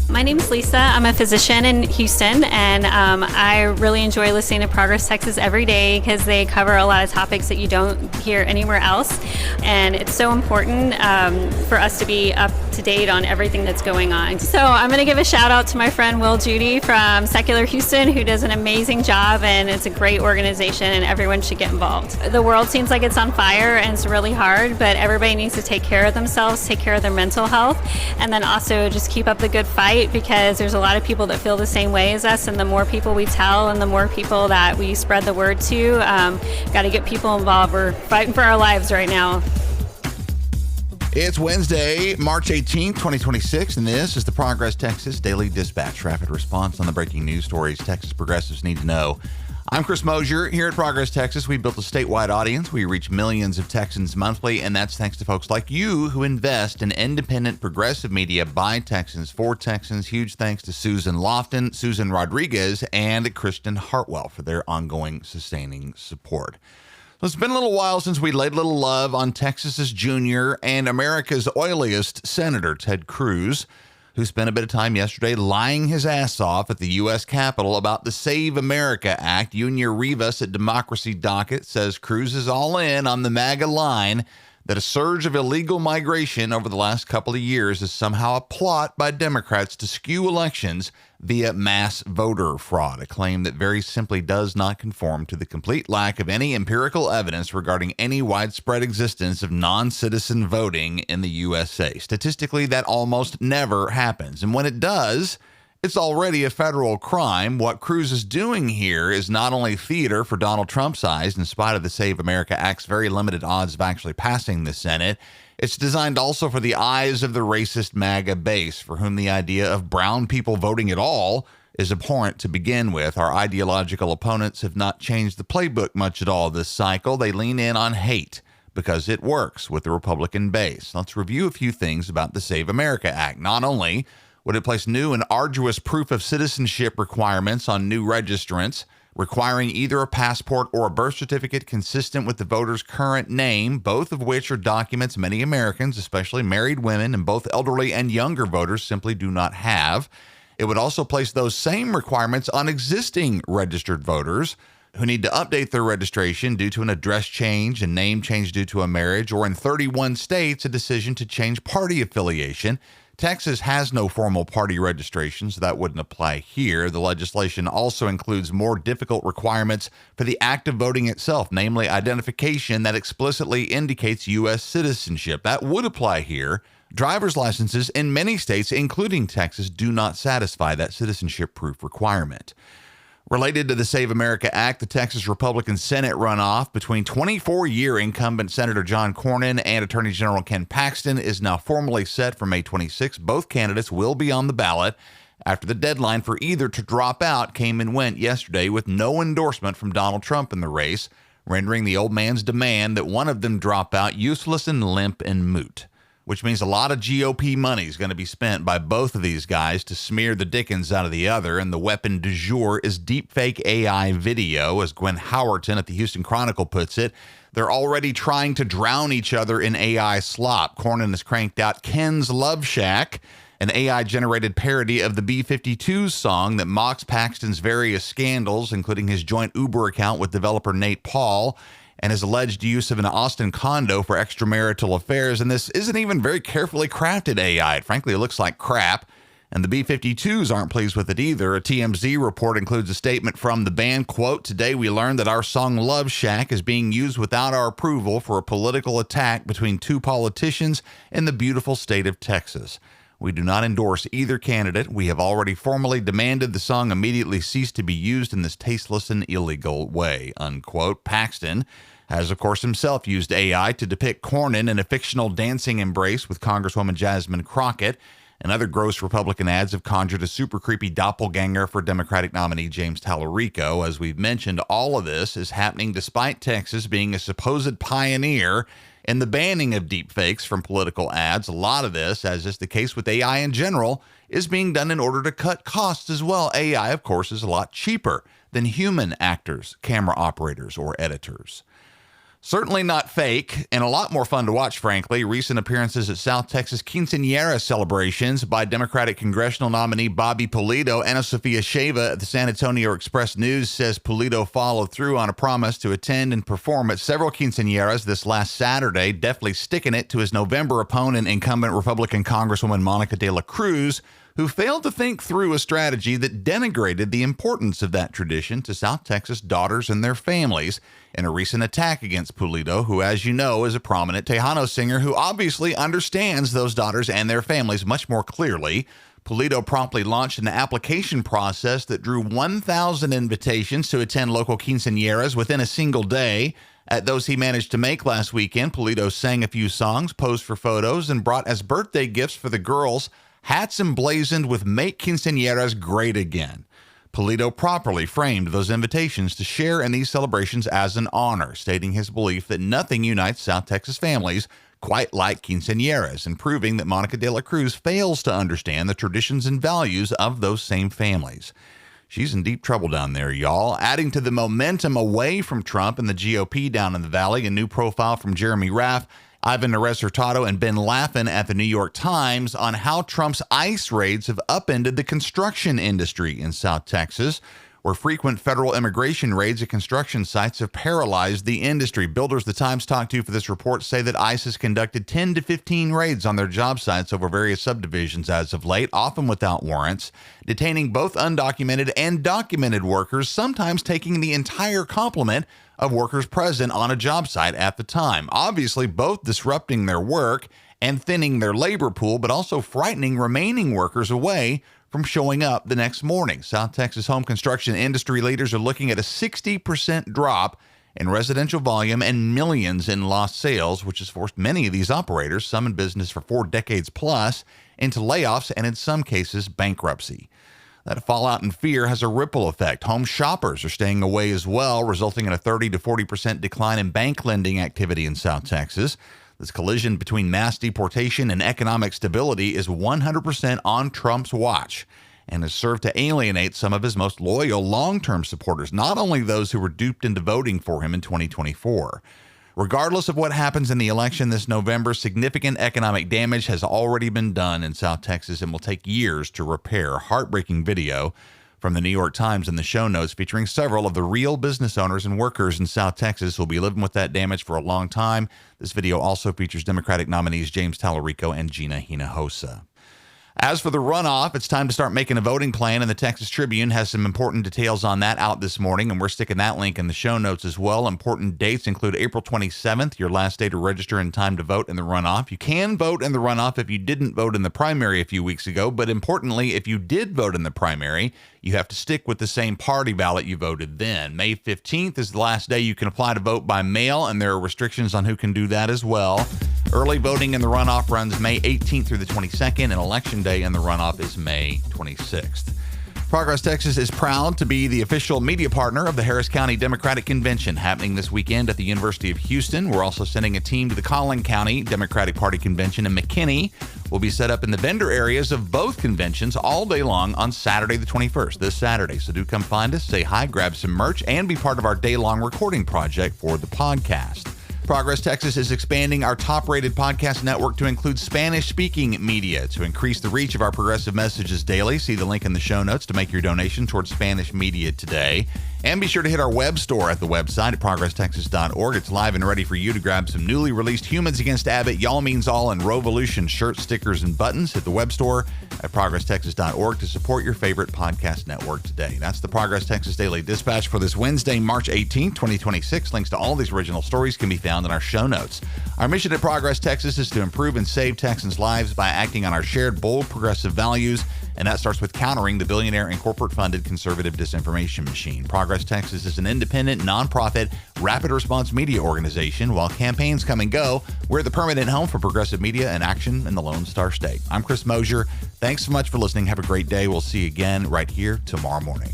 My name's Lisa. I'm a physician in Houston, and I really enjoy listening to Progress Texas every day because they cover a lot of topics that you don't hear anywhere else. And it's so important for us to be up to date on everything that's going on. So I'm going to give a shout out to my friend Will Judy from Secular Houston, who does an amazing job, and it's a great organization, and everyone should get involved. The world seems like it's on fire, and it's really hard, but everybody needs to take care of themselves, take care of their mental health, and then also just keep up the good fight, because there's a lot of people that feel the same way as us, and the more people we tell and the more people that we spread the word to, got to get people involved. We're fighting for our lives right now. It's Wednesday, March 18th, 2026, and this is the Progress Texas Daily Dispatch, rapid response on the breaking news stories Texas progressives need to know. I'm Chris Mosier. Here at Progress Texas, we built a statewide audience. We reach millions of Texans monthly, and that's thanks to folks like you who invest in independent progressive media by Texans for Texans. Huge thanks to Susan Lofton, Susan Rodriguez, and Kristen Hartwell for their ongoing sustaining support. So it's been a little while since we laid a little love on Texas's junior and America's oiliest senator, Ted Cruz, who spent a bit of time yesterday lying his ass off at the U.S. Capitol about the Save America Act. Junior Rivas at Democracy Docket says Cruz is all in on the MAGA line that a surge of illegal migration over the last couple of years is somehow a plot by Democrats to skew elections via mass voter fraud, a claim that very simply does not conform to the complete lack of any empirical evidence regarding any widespread existence of non-citizen voting in the USA. Statistically, that almost never happens. And when it does, it's already a federal crime. What Cruz is doing here is not only theater for Donald Trump's eyes, in spite of the Save America Act's very limited odds of actually passing the Senate, it's designed also for the eyes of the racist MAGA base, for whom the idea of brown people voting at all is abhorrent to begin with. Our ideological opponents have not changed the playbook much at all this cycle. They lean in on hate because it works with the Republican base. Let's review a few things about the Save America Act. Not only would it place new and arduous proof of citizenship requirements on new registrants, requiring either a passport or a birth certificate consistent with the voter's current name, both of which are documents many Americans, especially married women and both elderly and younger voters, simply do not have. It would also place those same requirements on existing registered voters who need to update their registration due to an address change, a name change due to a marriage, or in 31 states, a decision to change party affiliation. Texas has no formal party registration, so that wouldn't apply here. The legislation also includes more difficult requirements for the act of voting itself, namely identification that explicitly indicates U.S. citizenship. That would apply here. Driver's licenses in many states, including Texas, do not satisfy that citizenship proof requirement. Related to the Save America Act, the Texas Republican Senate runoff between 24-year incumbent Senator John Cornyn and Attorney General Ken Paxton is now formally set for May 26. Both candidates will be on the ballot after the deadline for either to drop out came and went yesterday with no endorsement from Donald Trump in the race, rendering the old man's demand that one of them drop out useless and limp and moot, which means a lot of GOP money is going to be spent by both of these guys to smear the dickens out of the other, and the weapon du jour is deepfake AI video. As Gwen Howerton at the Houston Chronicle puts it, they're already trying to drown each other in AI slop. Cornyn has cranked out Ken's Love Shack, an AI-generated parody of the B-52s song that mocks Paxton's various scandals, including his joint Uber account with developer Nate Paul, and his alleged use of an Austin condo for extramarital affairs. And this isn't even very carefully crafted AI. Frankly, it looks like crap. And the B-52s aren't pleased with it either. A TMZ report includes a statement from the band, quote, "Today we learned that our song Love Shack is being used without our approval for a political attack between two politicians in the beautiful state of Texas. We do not endorse either candidate. We have already formally demanded the song immediately cease to be used in this tasteless and illegal way," unquote. Paxton has, of course, himself used AI to depict Cornyn in a fictional dancing embrace with Congresswoman Jasmine Crockett, and other gross Republican ads have conjured a super creepy doppelganger for Democratic nominee James Tallarico. As we've mentioned, all of this is happening despite Texas being a supposed pioneer in the banning of deepfakes from political ads. A lot of this, as is the case with AI in general, is being done in order to cut costs as well. AI, of course, is a lot cheaper than human actors, camera operators, or editors. Certainly not fake, and a lot more fun to watch, frankly. Recent appearances at South Texas quinceañera celebrations by Democratic congressional nominee Bobby Pulido. Ana Sofia Sheva at the San Antonio Express-News says Pulido followed through on a promise to attend and perform at several quinceañeras this last Saturday, definitely sticking it to his November opponent, incumbent Republican Congresswoman Monica de la Cruz, who failed to think through a strategy that denigrated the importance of that tradition to South Texas daughters and their families in a recent attack against Pulido, who, as you know, is a prominent Tejano singer who obviously understands those daughters and their families much more clearly. Pulido promptly launched an application process that drew 1,000 invitations to attend local quinceañeras within a single day. At those he managed to make last weekend, Pulido sang a few songs, posed for photos, and brought as birthday gifts for the girls hats emblazoned with "Make Quinceañeras Great Again." Pulido properly framed those invitations to share in these celebrations as an honor, stating his belief that nothing unites South Texas families quite like quinceañeras, and proving that Monica de la Cruz fails to understand the traditions and values of those same families. She's in deep trouble down there, y'all. Adding to the momentum away from Trump and the GOP down in the valley, a new profile from Jeremy Raff, Ivan Nerez Hurtado, and Ben Laffin at the New York Times on how Trump's ICE raids have upended the construction industry in South Texas, where frequent federal immigration raids at construction sites have paralyzed the industry. Builders the Times talked to for this report say that ICE has conducted 10 to 15 raids on their job sites over various subdivisions as of late, often without warrants, detaining both undocumented and documented workers, sometimes taking the entire complement of workers present on a job site at the time. Obviously, both disrupting their work and thinning their labor pool, but also frightening remaining workers away from showing up the next morning. South Texas home construction industry leaders are looking at a 60% drop in residential volume and millions in lost sales, which has forced many of these operators, some in business for 4 decades plus, into layoffs and in some cases bankruptcy. That fallout and fear has a ripple effect. Home shoppers are staying away as well, resulting in a 30 to 40% decline in bank lending activity in South Texas. This collision between mass deportation and economic stability is 100% on Trump's watch and has served to alienate some of his most loyal long-term supporters, not only those who were duped into voting for him in 2024. Regardless of what happens in the election this November, significant economic damage has already been done in South Texas and will take years to repair. Heartbreaking video from the New York Times in the show notes featuring several of the real business owners and workers in South Texas who will be living with that damage for a long time. This video also features Democratic nominees James Tallarico and Gina Hinojosa. As for the runoff, it's time to start making a voting plan, and the Texas Tribune has some important details on that out this morning, and we're sticking that link in the show notes as well. Important dates include April 27th, your last day to register in time to vote in the runoff. You can vote in the runoff if you didn't vote in the primary a few weeks ago, but importantly, if you did vote in the primary, you have to stick with the same party ballot you voted then. May 15th is the last day you can apply to vote by mail, and there are restrictions on who can do that as well. Early voting in the runoff runs May 18th through the 22nd, and Election Day in the runoff is May 26th. Progress Texas is proud to be the official media partner of the Harris County Democratic Convention happening this weekend at the University of Houston. We're also sending a team to the Collin County Democratic Party Convention, and McKinney will be set up in the vendor areas of both conventions all day long on Saturday the 21st, this Saturday. So do come find us, say hi, grab some merch, and be part of our day-long recording project for the podcast. Progress Texas is expanding our top-rated podcast network to include Spanish-speaking media to increase the reach of our progressive messages daily. See the link in the show notes to make your donation towards Spanish media today. And be sure to hit our web store at the website at progresstexas.org. It's live and ready for you to grab some newly released Humans Against Abbott, Y'all Means All, and Revolution shirts, stickers, and buttons. Hit the web store at progresstexas.org to support your favorite podcast network today. That's the Progress Texas Daily Dispatch for this Wednesday, March 18, 2026. Links to all these original stories can be found in our show notes. Our mission at Progress Texas is to improve and save Texans' lives by acting on our shared bold progressive values, and that starts with countering the billionaire and corporate-funded conservative disinformation machine. Progress Texas is an independent, nonprofit, rapid response media organization. While campaigns come and go, we're the permanent home for progressive media and action in the Lone Star State. I'm Chris Mosier. Thanks so much for listening. Have a great day. We'll see you again right here tomorrow morning.